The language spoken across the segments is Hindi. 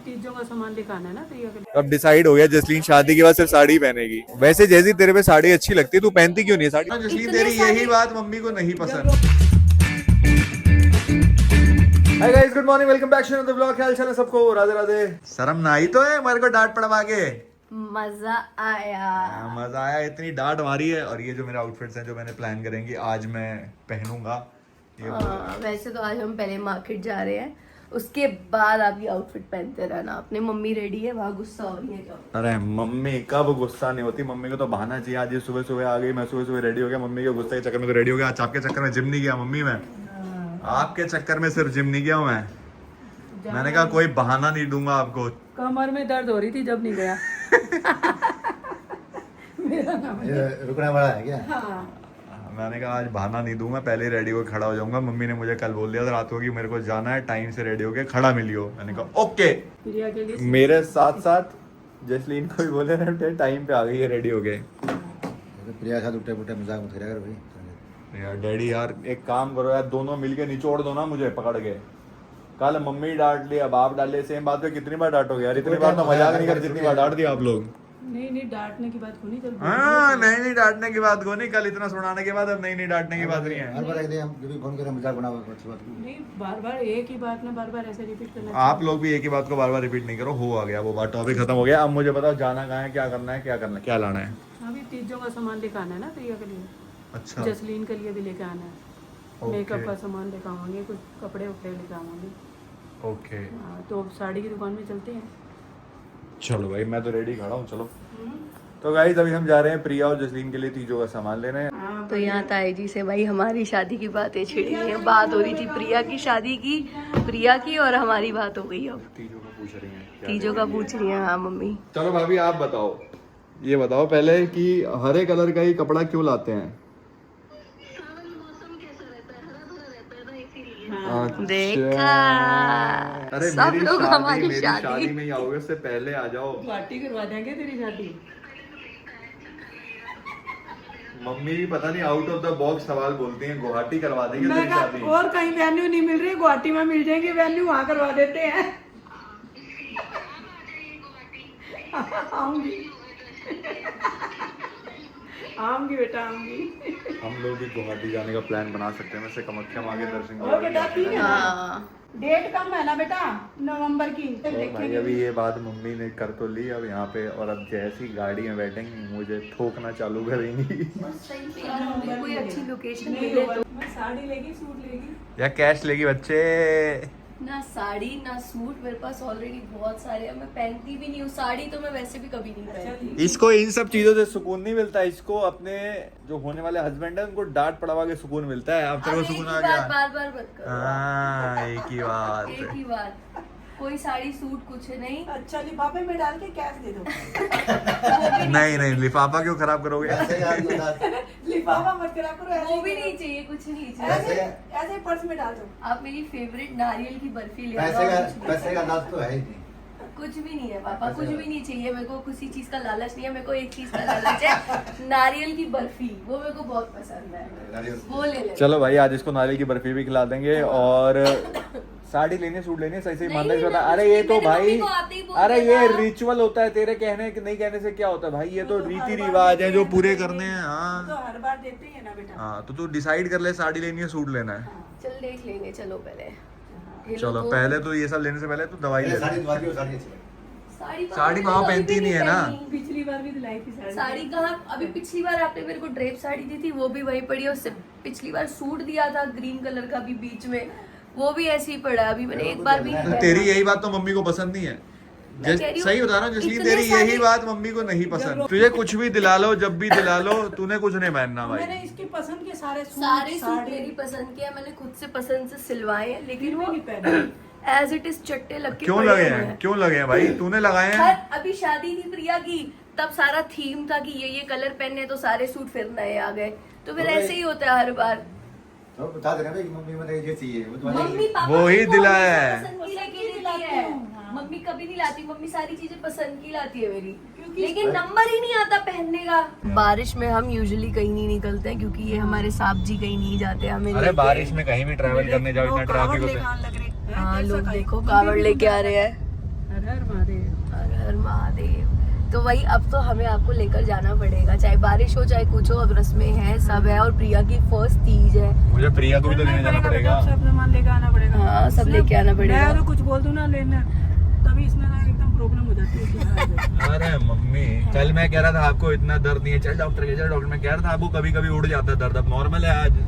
तीजों का सामान दिखाना है ना प्रिया के लिए। अब डिसाइड हो गया जसलीन शादी के बाद सिर्फ साड़ी ही पहनेगी। वैसे जैसी तेरे पे साड़ी अच्छी लगती है, तू पहनती क्यों नहीं है साड़ी? जसलीन तेरी यही बात मम्मी को नहीं पसंद। Hi guys, good morning, welcome back to the vlog. क्या हाल चाल है सबको? राधे राधे। शर्म ना आई तो है मेरे को डांट पड़वा के? मजा आया। मजा आया, इतनी डांट मारी है। और ये जो मेरे आउटफिट्स हैं जो मैंने प्लान करेंगे आज मैं पहनूंगा वैसे तो आज हम पहले मार्केट जा रहे हैं, उसके बाद आप ये आउटफिट पहनते रहना। अपनी मम्मी रेडी है, वहाँ गुस्सा हो रही है क्या? अरे मम्मी कब गुस्सा नहीं होती, मम्मी को तो बहाना चाहिए। आज ये सुबह सुबह आ गई, मैं सुबह सुबह रेडी हो गया, मम्मी के गुस्से के चक्कर में तो रेडी हो गया। आज आपके चक्कर में जिम नहीं गया मम्मी मैं, आपके चक्कर में सिर्फ जिम नहीं गया हूँ मैं। मैंने कहा कोई बहाना नहीं दूंगा आपको। कमर में दर्द हो रही थी जब नहीं गया। मेरा नाम रुकने वाला है क्या? हाँ। मैंने कहा आज बहाना नहीं दूंगा, पहले ही रेडी होकर खड़ा हो जाऊंगा। मम्मी ने मुझे कल बोल दिया था रात को कि मेरे को जाना है, टाइम से रेडी होके खड़ा मिलियो। मैंने कहा ओके। प्रिया के लिए मेरे साथ साथ जसलीन को भी बोले रहे टाइम पे आ गई है रेडी हो गए। प्रिया के साथ उल्टे पुल्टे मजाक मत करिया कर भाई। यार डैडी यार एक काम करो यार, दोनों मिलके निचोड़ दो ना मुझे पकड़ के। कल मम्मी डांट ली, अब आप डाल ले, सेम बात पे कितनी बार डांटोगे यार? इतनी बार तो मजाक नहीं कर जितनी बार डांट दिया आप लोग। नहीं डांटने की बात को नहीं चलती। हाँ नहीं डांटने की बात को नहीं, कल इतना सुनाने के बाद अब नहीं डांटने की बात नहीं है। हर बार एकदम हम जब भी फोन करें मजाक बना अच्छी बात की। नहीं बार एक ही बात ना बार ऐसे रिपीट करना। आप लोग भी एक ही बात को बार रिपीट नहीं करो। हो आ गया वो बात, टॉपिक खत्म हो गया। अब मुझे बताओ जाना कहाँ है, क्या करना है, क्या लाना है? अभी तीजों का सामान दिखाना है ना प्रिया के लिए। अच्छा जसलीन के लिए भी लेके आना है। मेकअप का सामान दिखावांगे, कुछ कपड़े उपड़े लेके आवांगे। ओके तो साड़ी की दुकान में चलते हैं। चलो भाई, मैं तो रेडी खड़ा हूँ, चलो। तो गाइस अभी हम जा रहे हैं प्रिया और जसलीन के लिए तीजों का सामान लेने। तो यहाँ ताई जी से भाई हमारी शादी की बातें छिड़ी हैं। बात हो रही थी प्रिया की शादी की, प्रिया की, और हमारी बात हो गई। अब तीजों का पूछ रही हैं, तीजों का पूछ रही है। हाँ मम्मी। चलो भाभी आप बताओ, ये बताओ पहले कि हरे कलर का ही कपड़ा क्यों लाते हैं? देखा, अरे सब मेरी लोग हमारी मेरी शादी शादी में ही आओगे, उससे पहले आ जाओ। गुवाहाटी करवा देंगे तेरी शादी। मम्मी भी पता नहीं आउट ऑफ द बॉक्स सवाल बोलती हैं, गुवाहाटी करवा देंगे तेरी शादी। और कहीं वेन्यू नहीं मिल रही, गुवाहाटी में मिल जाएंगे वेन्यू, वहाँ करवा देते हैं। आऊंगी बेटा, आऊंगी। हम लोग भी गुवाहाटी जाने का प्लान बना सकते हैं, वैसे कामाख्या माँ के दर्शन और बेटा ठीक है ना? हाँ। डेट कम है ना बेटा, नवंबर की। और भाई अभी ये बात मम्मी ने कर तो ली अब यहाँ पे, और अब जैसी गाड़ी में बैठेंगी मुझे ठोकना चालू करेंगी। कोई अच्छी लोकेशन नहीं मिले तो। मैं साड़ी लेगी, सूट लेगी या कैश लेगी बच्चे? ना साड़ी ना सूट, मेरे पास ऑलरेडी बहुत सारे हैं, मैं पहनती भी नहीं हूँ साड़ी, तो मैं वैसे भी कभी नहीं पहनती। इसको इन सब चीजों से सुकून नहीं मिलता, इसको अपने जो होने वाले हस्बैंड है उनको डांट पड़वा के सुकून मिलता है। अब तेरे को सुकून आ गया? बार बार मत करो। हाँ एक ही बात। एक ही बात, कोई साड़ी सूट कुछ नहीं। अच्छा लिफाफे में डाल के कैश दे दो। नहीं लिफाफा क्यों खराब करोगे? ऐसे यार दो दांत। लिफाफा मत करा करो, ऐसे वो भी ही नहीं चाहिए, कुछ नहीं ऐसे चाहिए। ऐसे पर्स में डाल दो। आप मेरी फेवरेट नारियल की बर्फी ले पैसे का दांत तो है ही नहीं। कुछ भी नहीं है पापा, कुछ भी नहीं चाहिए मेरे को, किसी चीज का लालच नहीं है मेरे को। एक चीज का लालच है, नारियल की बर्फी, वो मेरे को बहुत पसंद है, वो ले ले। चलो भाई आज इसको नारियल की बर्फी भी खिला देंगे। और साड़ी लेनी, सूट लेनी, सही सही मानना बता। अरे ये तो भाई, अरे ये रिचुअल होता है, तेरे कहने नहीं कहने से क्या होता है भाई? ये तो रीति रिवाज है जो पूरे करने हैं। हाँ तो हर बार देते ही है ना बेटा। हाँ तो तू डिसाइड कर ले, साड़ी लेनी है सूट लेना है। चल देख लेंगे, चलो पहले। चलो पहले तो ये सब लेने से पहले तू दवाई ले। साड़ी अच्छी लगी। साड़ी माँ पहनती नहीं है ना। पिछली बार भी दिलाई थी साड़ी कहाँ? अभी पिछली बार आपने मेरे को ड्रेप साड़ी दी थी, वो भी वही पड़ी है। उससे पिछली बार सूट दिया था ग्रीन कलर का भी बीच में, वो भी ऐसे ही पड़ा है। अभी मैंने एक बार भी नहीं पहना। तेरी यही बात तो मम्मी को पसंद नहीं है। सही बता रहा हूँ जसलीन, तेरी यही बात मम्मी को नहीं पसंद। तुझे कुछ भी दिला लो, जब भी दिला लो, तूने कुछ नहीं पहनना भाई। मैंने इसकी पसंद के सारे सूट मेरी पसंद के हैं, मैंने खुद से पसंद से सिलवाए हैं, लेकिन वो नहीं पहने। एज इट इज चट्टे लग के क्यों पड़े लगे हुए हैं? क्यों लगे हैं भाई? तूने लगाए हैं। अभी शादी थी प्रिया की, तब सारा थीम था कि ये कलर पहनने, तो सारे सूट फिर नए आ गए। तो फिर ऐसे ही होता है हर बार। तो बता दे रहे कि मम्मी मुझे ये चाहिए, वो तुम्हारे मम्मी पापा वो ही को दिलाया है। पसंद की लेके देती है। मम्मी कभी नहीं लाती, मम्मी सारी चीजें पसंद की लाती है मेरी, लेकिन नंबर ही नहीं आता पहनने का। बारिश में हम यूजुअली कहीं नहीं निकलते हैं, क्योंकि ये हमारे साहब जी कहीं नहीं जाते हमें। अरे बारिश में कहीं भी ट्रैवल करने जाओ, इतना ट्रैफिक होता है। हाँ लोग देखो कावड़ लेके आ रहे हैं। हर हर महादेव। हर हर महादेव। तो वही अब तो हमें आपको लेकर जाना पड़ेगा, चाहे बारिश हो चाहे कुछ हो, अब रस्में हैं सब है। और प्रिया की फर्स्ट तीज है। मुझे प्रिया को भी तो लेने जाना पड़ेगा। सब सामान लेके आना पड़ेगा। हाँ, सब लेके आना पड़ेगा। मैं तो कुछ बोल दूं ना लेना, तभी इसमें ना एकदम प्रॉब्लम हो जाती है। अरे मम्मी, कल मैं कह रहा था आपको इतना दर्द नहीं है, चल डॉक्टर के, चल डॉक्टर। मैं कह रहा था आपको कभी कभी उड़ जाता है दर्द, अब नॉर्मल है। आज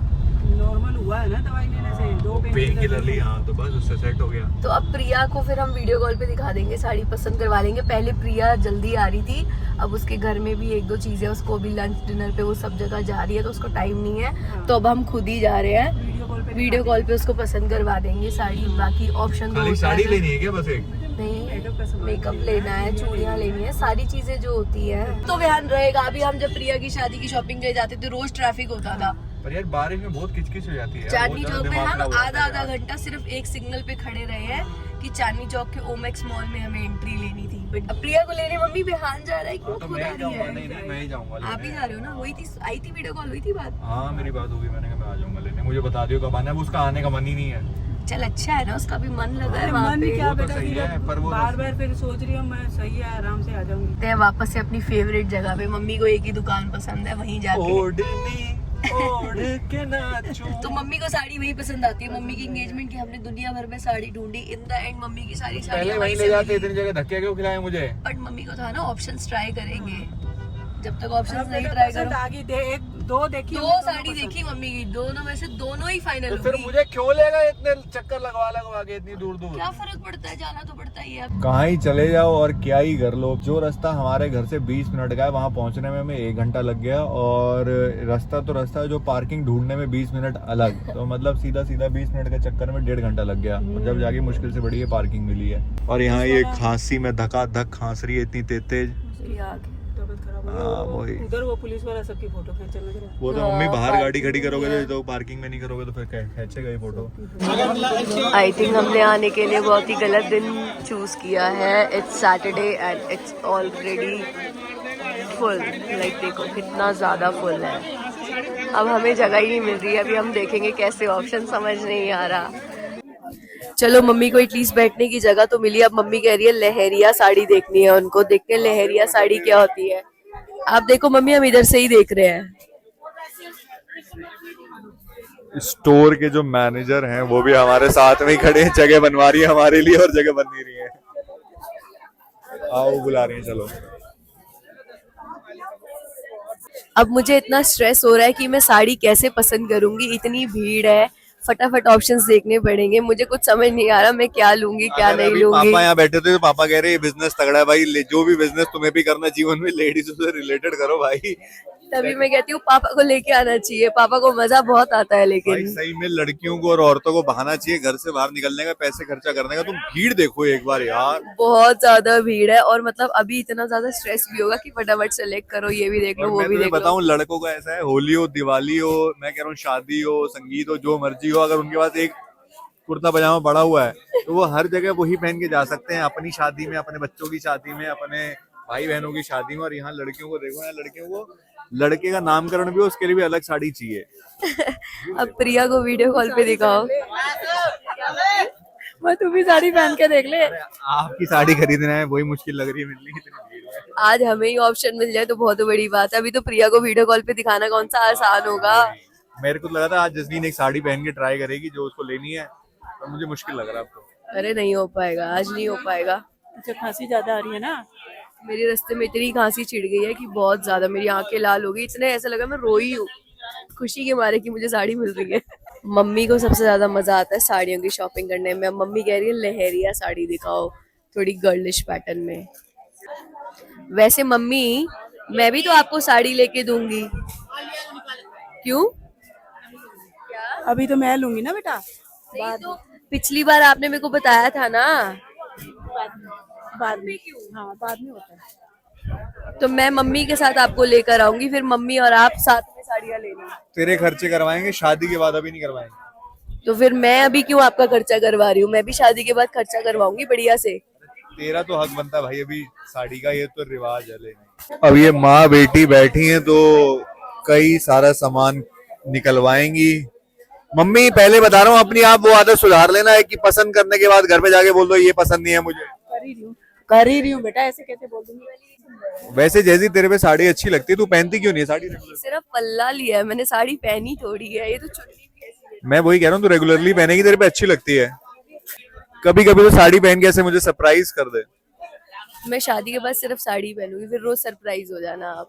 नॉर्मल हुआ है ना दवाई लेने से, 2 पेन किलर ली, हाँ तो बस उससे सेट हो गया। तो अब प्रिया को फिर हम वीडियो कॉल पे दिखा देंगे, साड़ी पसंद करवा लेंगे। पहले प्रिया जल्दी आ रही थी, अब उसके घर में भी 1-2 चीजें, उसको भी लंच डिनर पे वो सब जगह जा रही है, तो उसको टाइम नहीं है। तो अब हम खुद ही जा रहे हैं, वीडियो कॉल पे उसको पसंद करवा देंगे साड़ी। बाकी ऑप्शन खाली साड़ी लेनी है क्या? बस एक नहीं, मेकअप लेना है, चूड़ियाँ लेनी है, सारी चीजें जो होती है तो ध्यान रहेगा। अभी हम जब प्रिया की शादी की शॉपिंग के जाते थे, रोज ट्रैफिक होता था। पर यार बारिश में बहुत किचकिच हो जाती है। चांदनी चौक में हम आधा घंटा सिर्फ एक सिग्नल पे खड़े रहे हैं कि चांदनी चौक के ओमेक्स मॉल में हमें एंट्री लेनी थी। बट अब प्रिया को लेने मम्मी बिहान जा रहा है, क्यों खुद आ रही है? नहीं, मैं ही जाऊंगा। आप ही जा रहे हो ना? हुई थी, आई थी वीडियो कॉल, हुई थी बात। हाँ मेरी बात होगी, मैंने कहा मैं आ जाऊंगा लेने, मुझे बता दियो कब आना है। उसका आने का मन ही नहीं है। चल अच्छा है ना, उसका भी मन लगा है वहाँ मन पे। क्या वो तो बेटा, सही है, पर वो बार बार फिर सोच रही हूँ मैं, सही है आराम से आ जाऊंगी। ते वापस से अपनी फेवरेट जगह पे, मम्मी को एक ही दुकान पसंद है, वहीं जाके। ओढ़ के नाचूं। तो मम्मी को साड़ी वही पसंद आती है। मम्मी की एंगेजमेंट की हमने दुनिया भर में साड़ी ढूंढी, इन द एंड मम्मी की सारी पहले वहीं ले जाते, इतनी जगह धक्के क्यों खिलाए मुझे? बट मम्मी को था ना ऑप्शंस ट्राई करेंगे, जब तक ऑप्शंस अब नहीं बेटा ट्राई पसंद करो। आ गई, 1-2 देखी, 2 साड़ी देखी मम्मी की, दोनों में से दोनों ही फाइनल तो फिर हुई। मुझे क्यों लेगा इतने चक्कर लगवा के इतनी दूर दूर? क्या फर्क पड़ता है, जाना तो पड़ता ही है। कहाँ ही चले जाओ और क्या ही कर लो, जो रास्ता हमारे घर से 20 मिनट का है, वहाँ पहुँचने में हमें 1 घंटा लग गया। और रास्ता तो रास्ता है, जो पार्किंग ढूंढने में 20 मिनट अलग, तो मतलब सीधा 20 मिनट के चक्कर में 1.5 घंटा लग गया। और जब जाके मुश्किल से बड़ी पार्किंग मिली है। और यहाँ ये खांसी में धका धक खांस रही है इतनी तेज। तबीयत खराब हो हाँ, वही। गई। उधर वो पुलिस वाला सबकी फोटो खींचने लग रहा है। वो तो मम्मी बाहर गाड़ी खड़ी करोगे तो पार्किंग में नहीं करोगे तो फिर खींचेगा ये फोटो। आई थिंक हमने आने के लिए बहुत ही गलत दिन चूज किया है। It's Saturday and it's already full. Like देखो कितना ज्यादा फुल है। अब हमें जगह ही नहीं मिल रही है। अभी हम देखेंगे कैसे, ऑप्शन समझ नहीं आ रहा। चलो मम्मी को एटलीस्ट बैठने की जगह तो मिली। अब मम्मी कह रही है लहरिया साड़ी देखनी है उनको, देखते हैं लहरिया साड़ी क्या होती है। आप देखो मम्मी, हम इधर से ही देख रहे हैं। स्टोर के जो मैनेजर हैं वो भी हमारे साथ में ही खड़े हैं, जगह बनवा रही है हमारे लिए और जगह बन नहीं रही है। आओ बुला रही है, चलो। अब मुझे इतना स्ट्रेस हो रहा है कि मैं साड़ी कैसे पसंद करूंगी, इतनी भीड़ है, फटाफट ऑप्शंस देखने पड़ेंगे। मुझे कुछ समझ नहीं आ रहा मैं क्या लूंगी क्या नहीं लूंगी। पापा यहाँ बैठे थे तो पापा कह रहे हैं बिजनेस तगड़ा है भाई, जो भी बिजनेस तुम्हें भी करना जीवन में लेडीजों से रिलेटेड करो भाई। तभी मैं कहती हूँ पापा को लेके आना चाहिए, पापा को मजा बहुत आता है। भाई लेकिन सही में लड़कियों को और औरतों को बहाना चाहिए घर से बाहर निकलने का, पैसे खर्चा करने का। तुम भीड़ देखो एक बार यार, बहुत ज्यादा भीड़ है। और मतलब अभी इतना ज्यादा स्ट्रेस भी होगा कि फटाफट सेलेक्ट करो, ये भी देख लो, और वो मैं भी तुम्हें देख लो। बताऊं लड़कों का ऐसा है, होली हो दिवाली हो, मैं कह रहा हूँ शादी हो संगीत हो, जो मर्जी हो, अगर उनके पास एक कुर्ता पजामा पड़ा हुआ है तो वो हर जगह वही पहन के जा सकते हैं, अपनी शादी में, अपने बच्चों की शादी में, अपने भाई बहनों की शादी में। और यहाँ लड़कियों को देखो, यहाँ लड़कियों को लड़के का नामकरण भी हो उसके लिए भी अलग साड़ी चाहिए। अब प्रिया को वीडियो कॉल पे दिखाओ। मैं तू भी साड़ी पहन के देख ले। आपकी साड़ी खरीदना है वही मुश्किल लग रही है मिलनी, इतनी भीड़ है। आज हमें ही ऑप्शन मिल जाए तो बहुत बड़ी बात है। अभी तो प्रिया को वीडियो कॉल पे दिखाना कौन सा आसान होगा। मेरे को लगा था आज जसमीन एक साड़ी पहन के ट्राई करेगी जो उसको लेनी है, पर मुझे मुश्किल लग रहा है अब तो। अरे नहीं हो पाएगा, आज नहीं हो पाएगा। अच्छा खांसी ज्यादा आ रही है ना? मेरे रास्ते में इतनी खांसी छिड़ गई है कि बहुत ज्यादा मेरी आंखें लाल हो गई, इतने ऐसा लगा मैं रोई हूँ खुशी के मारे कि मुझे साड़ी मिल रही है। मम्मी को सबसे ज्यादा मजा आता है साड़ियों की शॉपिंग करने में। मम्मी कह रही है लहरिया साड़ी दिखाओ, थोड़ी गर्लिश पैटर्न में। वैसे मम्मी मैं भी तो आपको साड़ी लेके दूंगी। क्यों? अभी तो मैं लूंगी ना बेटा, तो पिछली बार आपने मेरे को बताया था ना। बाद में क्यों? हाँ बाद में होता है। तो मैं मम्मी के साथ आपको लेकर आऊंगी, फिर मम्मी और आप साथ में साड़ियाँ लेनी। तेरे खर्चे करवाएंगे शादी के बाद, अभी नहीं करवाएंगे। तो फिर मैं अभी क्यों आपका खर्चा करवा रही हूँ? मैं भी शादी के बाद खर्चा करवाऊंगी बढ़िया से। तेरा तो हक बनता है भाई, अभी साड़ी का ये तो रिवाज है लेने। अब ये माँ बेटी बैठी हैं तो कई सारा सामान निकलवाएंगी। मम्मी पहले बता रहा हूँ अपनी आप वो आदत सुधार लेना है कि पसंद करने के बाद घर पे जाके बोल दो ये पसंद नहीं है मुझे। कर ही रही हूँ बेटा, ऐसे कैसे बोल दूंगी। वैसे जैसी तेरे पे साड़ी अच्छी लगती है, तू पहनती क्यों नहीं है साड़ी? सिर्फ पल्ला लिया है मैंने, साड़ी पहनी थोड़ी है। ये तो चुन्नी भी ऐसी है। मैं वही कह रहा हूँ, तू रेगुलरली पहनेगी, तेरे पे अच्छी लगती है। कभी कभी तो साड़ी पहन के ऐसे मुझे सरप्राइज कर दे। मैं शादी के बाद सिर्फ साड़ी पहनूंगी, फिर रोज सरप्राइज हो जाना आप।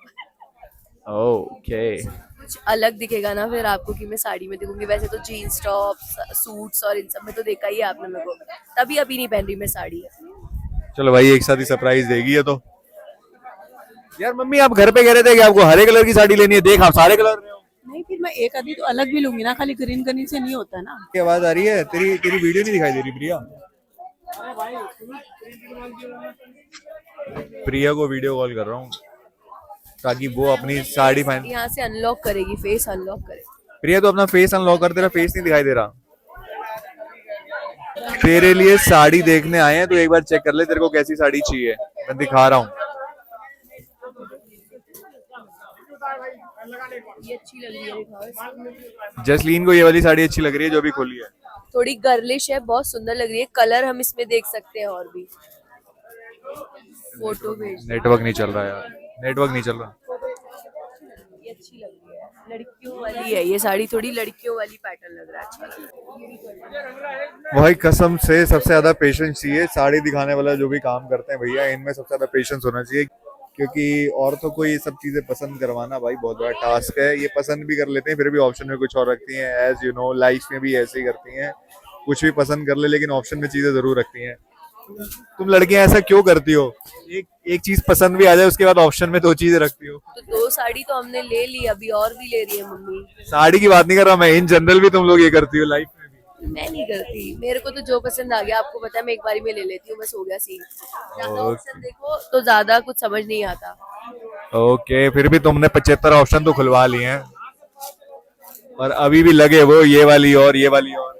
ओके। कुछ अलग दिखेगा ना फिर आपको कि मैं साड़ी में दिखूंगी। वैसे तो जीन्स टॉप सूट्स और इन सब में तो देखा ही है आपने मेरे को, तभी अभी नहीं पहन रही मैं साड़ी। चलो भाई, एक साथ ही सरप्राइज देगी ये तो। यार मम्मी, आप घर पे कह रहे थे कि आपको हरे कलर की साड़ी लेनी है, देख आप सारे कलर में हो। नहीं, फिर मैं एक आधी तो अलग भी लूंगी ना, खाली ग्रीन करने से नहीं होता ना। क्या आवाज आ रही है? तेरी तेरी वीडियो नहीं दिखाई दे रही प्रिया। प्रिया को वीडियो कॉल कर रहा हूँ ताकि वो अपनी साड़ी पहन। यहाँ से अनलॉक करेगी, फेस अनलॉक करेगी। प्रिया तो अपना फेस अनलॉक कर, तेरा फेस नहीं दिखाई दे रहा। तेरे लिए साड़ी देखने आए हैं, तो एक बार चेक कर ले तेरे को कैसी साड़ी चाहिए, मैं दिखा रहा हूँ। ये अच्छी लग रही है, दिखाओ। जसलीन को ये वाली साड़ी अच्छी लग रही है जो अभी खोली है। थोड़ी गर्लिश है, बहुत सुंदर लग रही है। कलर हम इसमें देख सकते हैं और भी। फोटो भेज। नेटवर्क नहीं चल रहा यार, नेटवर्क नहीं चल रहा। ये अच्छी लग रही है, लड़कियों वाली है ये साड़ी, थोड़ी लड़कियों वाली पैटर्न लग रहा है, अच्छा लग रहा है। भाई कसम से सबसे ज्यादा पेशेंस चाहिए साड़ी दिखाने वाला जो भी काम करते हैं भैया, इनमें सबसे ज्यादा पेशेंस होना चाहिए, क्योंकि औरतों को ये सब चीजें पसंद करवाना भाई बहुत बड़ा टास्क है। ये पसंद भी कर लेते हैं फिर भी ऑप्शन में कुछ और रखती हैं। एज यू नो, लाइफ में भी ऐसे ही करती हैं, कुछ भी पसंद कर ले लेकिन ऑप्शन में चीजें जरूर रखती हैं। तुम लड़कियां ऐसा क्यों करती हो? एक चीज पसंद भी आ जाए उसके बाद ऑप्शन में 2 चीजें रखती हो। तो 2 साड़ी तो हमने ले ली, अभी और भी ले रही है मम्मी। साड़ी की बात नहीं कर रहा मैं, इन जनरल भी तुम लोग ये करती हो लाइफ में भी? मैं नहीं करती, मेरे को तो जो पसंद आ गया, आपको पता है मैं एक बारी में ले लेती हूँ, बस हो गया सीन। ज्यादा ऑप्शन देखो तो ज्यादा कुछ समझ नहीं आता। ओके, फिर भी तुमने 75 ऑप्शन तो खुलवा लिए हैं और अभी भी लगे वो ये वाली और ये वाली और।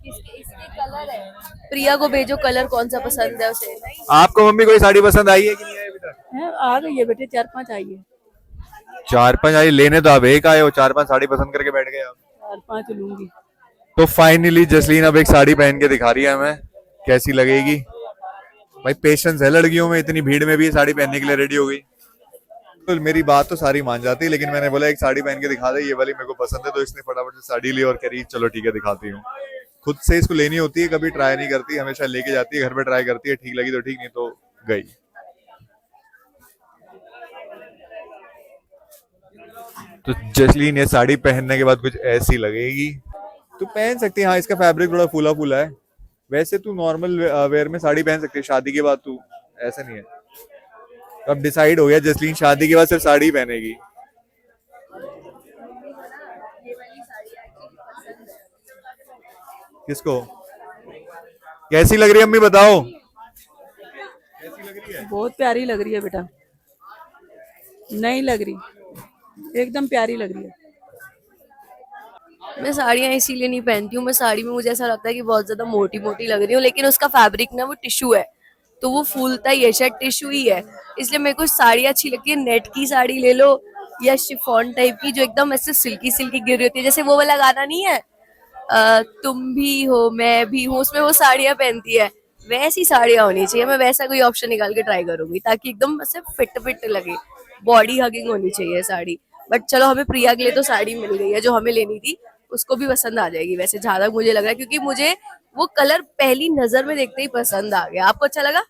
इसके कलर है, प्रिया को भेजो कलर कौन सा पसंद है उसे। आपको मम्मी कोई साड़ी पसंद आई है कि नहीं आई अभी तक? आ गई है बेटे, 4-5 आई है। 4-5 आई? लेने तो आप एक आए हो, 4-5 साड़ी पसंद करके बैठ गए आप। 4-5 लूंगी। तो फाइनली जसलीन अब एक साड़ी पहन के दिखा रही है हमें, कैसी लगेगी। भाई पेशेंस है लड़कियों में, इतनी भीड़ में भी साड़ी पहनने के लिए रेडी हो गई। तो मेरी बात तो सारी मान जाती, लेकिन मैंने बोला एक साड़ी पहन के दिखा दे, ये वाली मेरे को पसंद है, तो इसने फटाफट से साड़ी ली और कह रही चलो ठीक है दिखाती हूँ। खुद से इसको लेनी होती है, कभी ट्राई नहीं करती, हमेशा लेके जाती है घर पे, ट्राई करती है, ठीक लगी तो ठीक, नहीं तो गई। तो जसलीन ये साड़ी पहनने के बाद कुछ ऐसी लगेगी। तू पहन सकती है, हाँ इसका फैब्रिक थोड़ा फूला फूला है। वैसे तू नॉर्मल वेयर में साड़ी पहन सकती है, शादी के बाद तू ऐसा नहीं है। अब डिसाइड हो गया जसलीन शादी के बाद सिर्फ साड़ी पहनेगी। किसको कैसी लग रही है अम्मी बताओ? कैसी लग रही है? बहुत प्यारी लग रही है बेटा। नहीं लग रही, एकदम प्यारी लग रही है। मैं साड़ियाँ इसीलिए नहीं पहनती हूँ, मैं साड़ी में मुझे ऐसा लगता है कि बहुत ज्यादा मोटी मोटी लग रही हूँ, लेकिन उसका फैब्रिक ना वो टिश्यू है, तो वो फूलता ही है, शायद टिश्यू ही है, इसलिए मेरे को साड़ी अच्छी लगती है। नेट की साड़ी ले लो या शिफॉन टाइप की जो एकदम ऐसे सिल्की सिल्की गिर रही होती है, जैसे वो वाला गाना नहीं है तुम भी हो मैं भी हूँ, उसमें वो साड़ियाँ पहनती है, वैसी साड़ियाँ होनी चाहिए। मैं वैसा कोई ऑप्शन निकाल के ट्राई करूंगी ताकि एकदम ऐसे फिट फिट लगे, बॉडी हगिंग होनी चाहिए साड़ी। बट चलो हमें प्रिया के लिए तो साड़ी मिल गई है, जो हमें लेनी थी उसको भी पसंद आ जाएगी वैसे, जहां तक मुझे लग रहा है, क्योंकि मुझे वो कलर पहली नजर में देखते ही पसंद आ गया। आपको अच्छा लगा?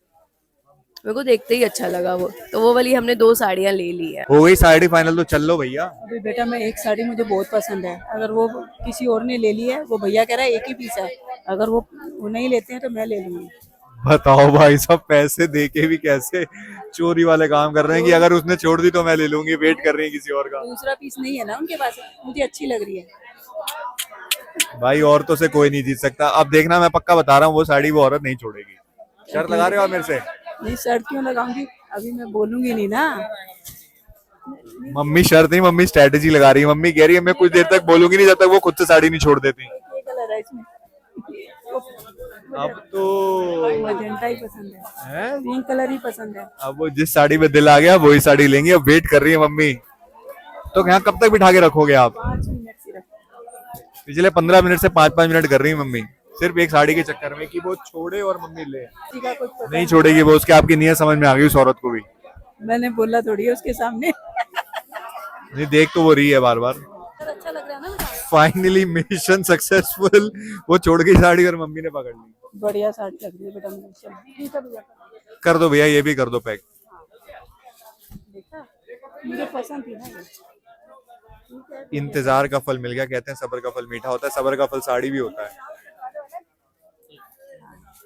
मेरे को देखते ही अच्छा लगा वो, तो वो वाली हमने 2 साड़ियां ले ली है। हो गई साड़ी फाइनल, तो चल लो भैया। अभी बेटा मैं एक साड़ी मुझे बहुत पसंद है, अगर वो किसी और ने ले ली है, वो भैया कह रहा है एक ही पीस है, अगर वो नहीं लेते हैं तो मैं ले लूंगी। बताओ भाई सब पैसे देके भी कैसे चोरी वाले काम कर रहे हैं कि अगर उसने छोड़ दी तो मैं ले लूंगी, वेट कर रही है किसी और का। दूसरा पीस नहीं है ना उनके पास, मुझे अच्छी लग रही है। भाई औरतों से कोई नहीं जीत सकता। अब देखना मैं पक्का बता रहा हूँ, वो साड़ी वो औरत नहीं छोड़ेगी। शर्त लगा रहे हो आप मेरे से? नहीं शर्त क्यों लगाऊंगी, अभी मैं बोलूंगी नहीं ना। मम्मी शर्त नहीं, मम्मी स्ट्रेटेजी लगा रही है। मम्मी कह रही है मैं कुछ देर तक बोलूंगी नहीं जब तक वो खुद से साड़ी नहीं छोड़ देती। ये कलर है इसमें, अब तो मजेंटा ही पसंद है, पिंक कलर ही पसंद है। अब वो जिस साड़ी में दिल आ गया वही साड़ी लेंगे। अब वेट कर रही है मम्मी, तो यहाँ कब तक बिठा के रखोगे आप? 5 मिनट सिर्फ। पिछले 15 मिनट से 5-5 मिनट कर रही है मम्मी। सिर्फ एक साड़ी के चक्कर में कि वो छोड़े और मम्मी ले। किसी का कुछ पता नहीं छोड़ेगी वो, उसके आपकी नीयत समझ में आ गई उस औरत को भी। मैंने बोला थोड़ी है उसके सामने। नहीं देख तो वो रही है बार बार। अच्छा लग रहा है ना? फाइनली मिशन सक्सेसफुल, वो छोड़ गई साड़ी और मम्मी ने पकड़ ली। बढ़िया साड़ी लग रही है बेटा मुझे। चल, ठीक है भैया, कर दो भैया, ये भी कर दो पैक। देखा मुझे पसंद थी ना ये। इंतजार का फल मिल गया, कहते हैं सब्र का फल मीठा होता है, सब्र का फल साड़ी भी होता है।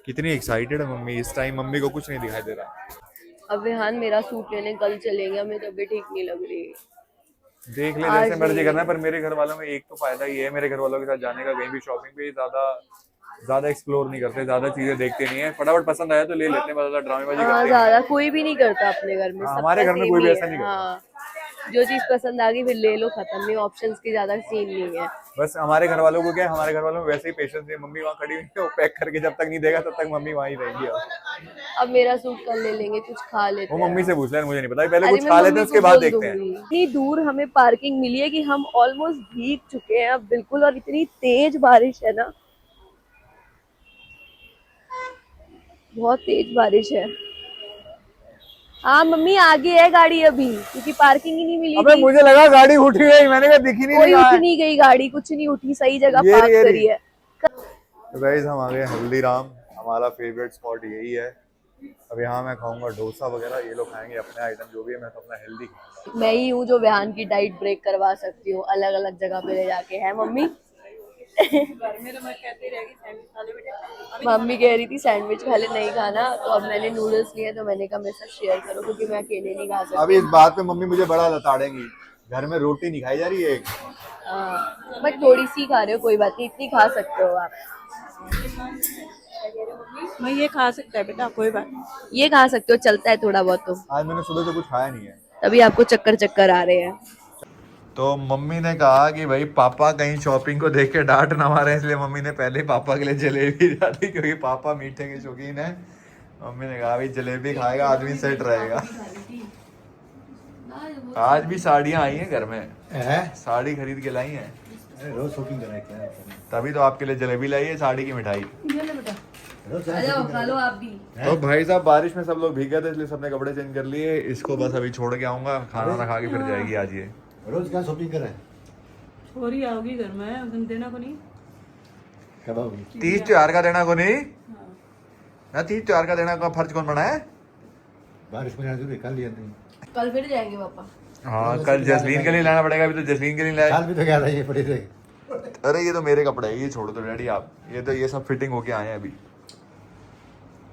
कितनी एक्साइटेड है मम्मी इस टाइम, मम्मी को कुछ नहीं दिखाई दे रहा। अब विहान मेरा सूट लेने कल चलेंगे, हमें तबीयत ठीक नहीं लग रही। देख ले जैसे मर्जी करना है, पर मेरे घर वालों में एक तो फायदा ये है, मेरे घर वालों के साथ जाने का, कहीं भी शॉपिंग पे ज्यादा एक्सप्लोर नहीं करते, ज्यादा चीजें देखते नहीं है, फटाफट पसंद आया तो ले लेते हैं, ज्यादा ड्रामेबाजी करते हैं। ज्यादा कोई भी नहीं करता अपने घर में। हमारे घर में कोई भी ऐसा नहीं करता। हाँ, जो चीज पसंद आ गई फिर ले लो, खत्म। नहीं, ऑप्शंस की ज्यादा सीन नहीं है। बस हमारे घर वालों को क्या है, हमारे घर वालों में वैसे ही पेशेंस है, मम्मी वहाँ खड़ी हुई है, वो पैक करके जब तक नहीं देगा तब तक मम्मी वहीं रहेगी। अब मेरा सूट कल ले लेंगे, कुछ खा लेते वो हैं। मम्मी से पूछ लें, मुझे नहीं पता, पहले अरे कुछ मैं खा लेते मम्मी हैं उसके को बाद बोल देखते हैं। दूंगी। इतनी दूर हमें पार्किंग मिली है कि हम ऑलमोस्ट भीग चुके हैं अब बिल्कुल, और इतनी तेज बारिश है ना, बहुत तेज बारिश है। हाँ मम्मी, आगे है गाड़ी अभी, क्योंकि पार्किंग ही नहीं मिली अबे थी। मुझे लगा गाड़ी उठी गई, मैंने कहा दिखी नहीं कोई कहाँ उठ है। नहीं गई गाड़ी, कुछ नहीं उठी, सही जगह ये पार्क करी है। तो गाइस हम आ गए हल्दीराम, हमारा फेवरेट स्पॉट यही है। अब यहाँ मैं खाऊंगा डोसा वगैरह, ये लोग खाएंगे अपने आइटम जो भी है, मैं तो अपना हेल्दी। मैं ही हूँ जो विहान की डाइट ब्रेक करवा सकती हूँ अलग अलग जगह पे ले जाके, है मम्मी? मम्मी कह रही थी सैंडविच खा ले, नहीं खाना, तो अब मैंने नूडल्स लिए, तो मैंने कहा मेरे साथ शेयर करो, क्योंकि मैं अकेले नहीं खा सकती। अभी इस बात पे मम्मी मुझे बड़ा लताड़ेंगी, घर में रोटी नहीं खाई जा रही है एक। बट थोड़ी सी खा रहे हो, कोई बात नहीं, इतनी खा सकते हो आप। मैं ये खा सकता है बेटा, कोई बात नहीं। ये खा सकते हो, चलता है थोड़ा बहुत तो। आज मैंने सुबह से कुछ खाया नहीं है, तभी आपको चक्कर चक्कर आ रहे हैं। तो मम्मी ने कहा कि भाई पापा कहीं शॉपिंग को देख के डांट ना मारे, इसलिए मम्मी ने पहले पापा के लिए जलेबी डाली, क्योंकि पापा मीठे के शौकीन है। मम्मी ने कहा भाई जलेबी खाएगा आदमी सेट रहेगा। आज भी साड़ियाँ आई हैं घर में, साड़ी खरीद के लाई हैं, रोज शॉपिंग कर रहे हैं क्या? तभी तो आपके लिए जलेबी लाई है, साड़ी की मिठाई। खा लो आप भी। तो भाई साहब बारिश में सब लोग भीग गए थे, इसलिए सबने कपड़े चेंज कर लिए, इसको बस अभी छोड़ के आऊंगा, खाना ना खा के फिर जाएगी आज ये। रोज क्या शॉपिंग कर रहे हैं? छोरी आओगी घर में, तुम देना को नहीं। कब आओगी? 30 त्योहार का देना को नहीं ना, 30 त्योहार का देना का फर्ज कौन बना है? बारिश में जाना जरूरी, कल लिया नहीं। कल फिर जाएंगे पापा। हाँ कल जसलीन के लिए लाना पड़ेगा, अभी तो जसलीन के लिए लाए। कल भी तो क्या था ये पड़े थे। अरे ये तो मेरे कपड़े है, ये छोड़ दो डैडी आप, ये तो ये सब फिटिंग होके आए हैं अभी।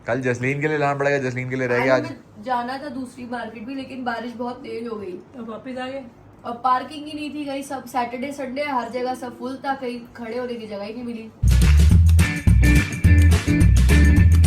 कल जसलीन के लिए लाना पड़ेगा, जसलीन के लिए रह गया आज। जाना था दूसरी मार्केट भी, लेकिन बारिश बहुत तेज हो गई, तो वापिस आ गए। और पार्किंग ही नहीं थी कहीं, सब सैटरडे संडे हर जगह सब फुल था, कहीं खड़े होने की जगह ही नहीं मिली।